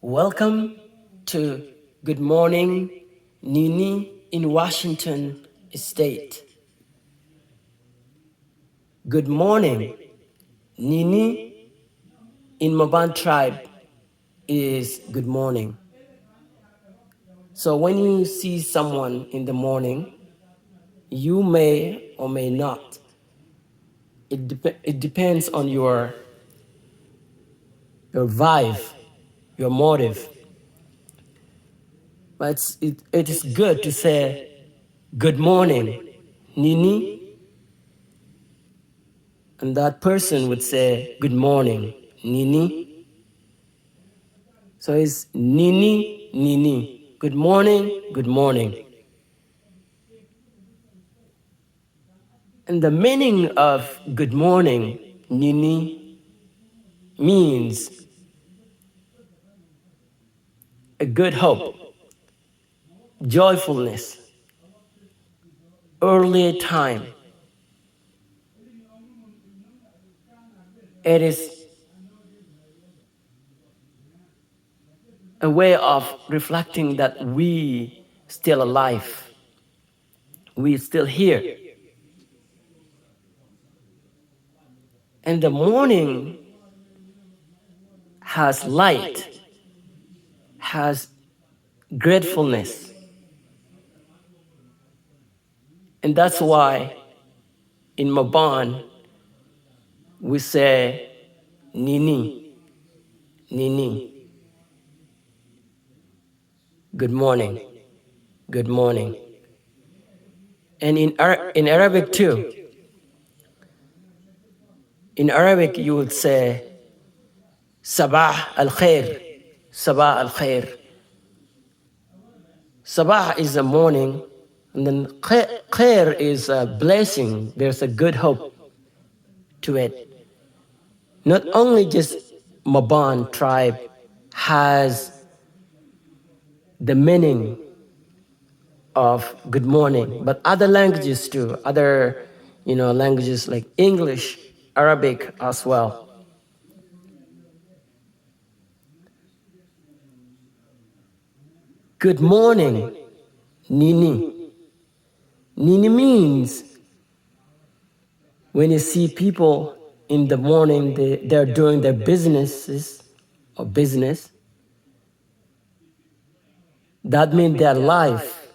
Welcome to Good Morning, Niininiy in Washington State. Good morning, Niininiy in Mabaan tribe is good morning. So when you see someone in the morning, you may or may not. It depends on your vibe, your motive. But it is good to say good morning, Niininiy, and that person would say good morning, Niininiy. So it's Niininiy, Niininiy. Good morning, good morning. And the meaning of good morning, Niininiy, means a good hope, joyfulness, early time. It is a way of reflecting that we still alive, we still here. And the morning has light, has gratefulness. And that's why in Mabaan we say Niininiy, Niininiy. Good morning, good morning. And in Arabic too, in Arabic you would say Sabah al-Khair, Sabah al-Khair. Sabah is the morning, and then Khair is a blessing. There's a good hope to it. Not only just Mabaan tribe has the meaning of good morning, but other languages too, other languages like English, Arabic as well. Good morning, Niininiy. Niininiy means when you see people in the morning, they're doing their businesses or business, that means they're alive.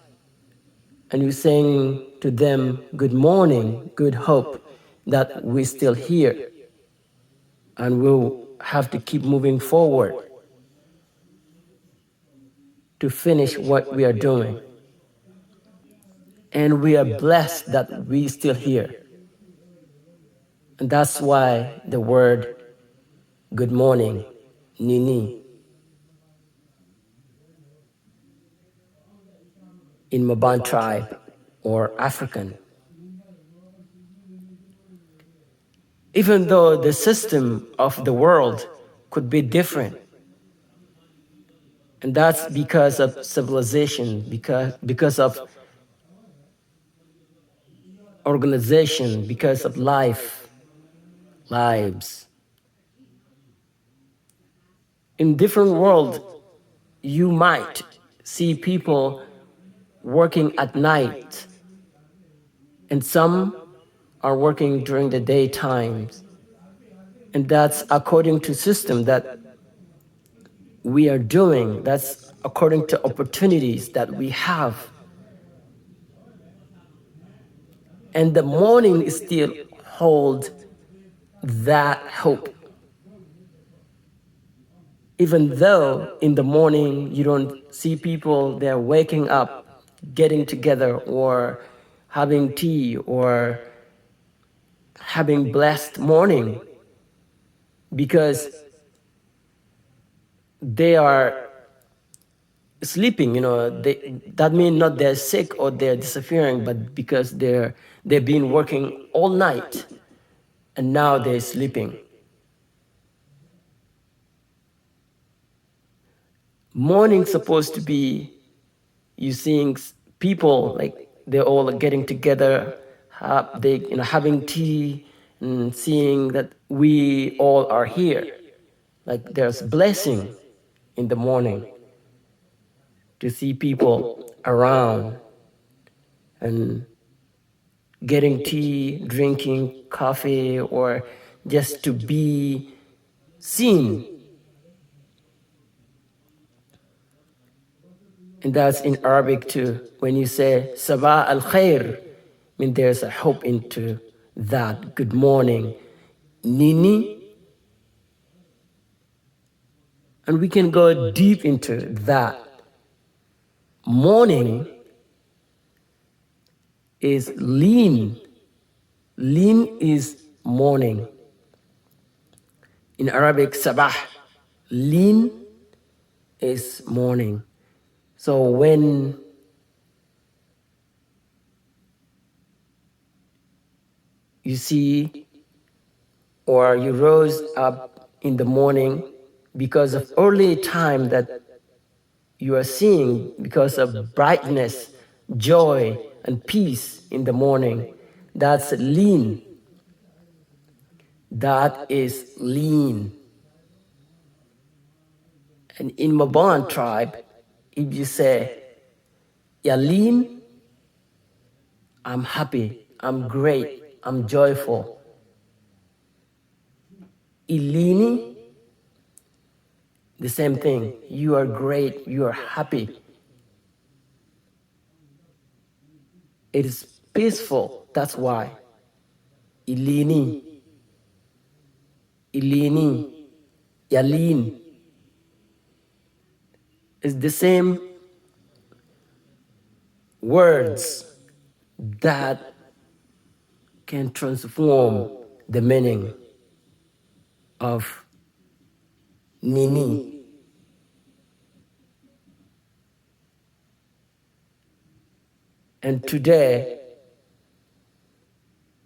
And you're saying to them, good morning, good hope that we're still here and we'll have to keep moving forward to finish what we are doing. And we are blessed that we're still here. And that's why the word good morning, Niininiy, in Mabaan tribe or African. Even though the system of the world could be different, and that's because of civilization, because of organization, because of lives. In different world, you might see people working at night, and some are working during the daytimes. And that's according to system that we are doing. That's according to opportunities that we have. And the morning still holds that hope. Even though in the morning you don't see people, they're waking up, getting together, or having tea, or having blessed morning, because they are sleeping, that means not they're sick or they're disappearing, but because they've been working all night and now they're sleeping. Morning supposed to be you seeing people like they're all getting together, having tea, and seeing that we all are here. Like there's blessing. in the morning, to see people around and getting tea, drinking coffee, or just to be seen. And that's in Arabic too. When you say Sabah al Khair, I mean there's a hope into that. Good morning, Nini. And we can go deep into that. Morning is Liin. Liin is morning. In Arabic, Sabah. Liin is morning. So when you see or you rose up in the morning because of early time that you are seeing, because of brightness, joy, and peace in the morning, that's Liin. That is Liin. And in Mabaan tribe, if you say, Ya Liin, I'm happy, I'm great, I'm joyful. Liinni, the same thing. You are great, you are happy. It is peaceful, that's why. Liinni, Liinni, Ya Liin. It's the same words that can transform the meaning of Nini. And today,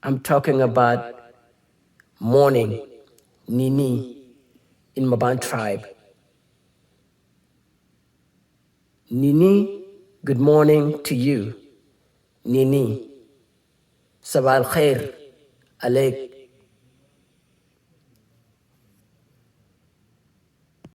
I'm talking about morning, Nini, in Mabaan tribe. Nini, good morning to you. Nini, Sabah al Khair, Alaik.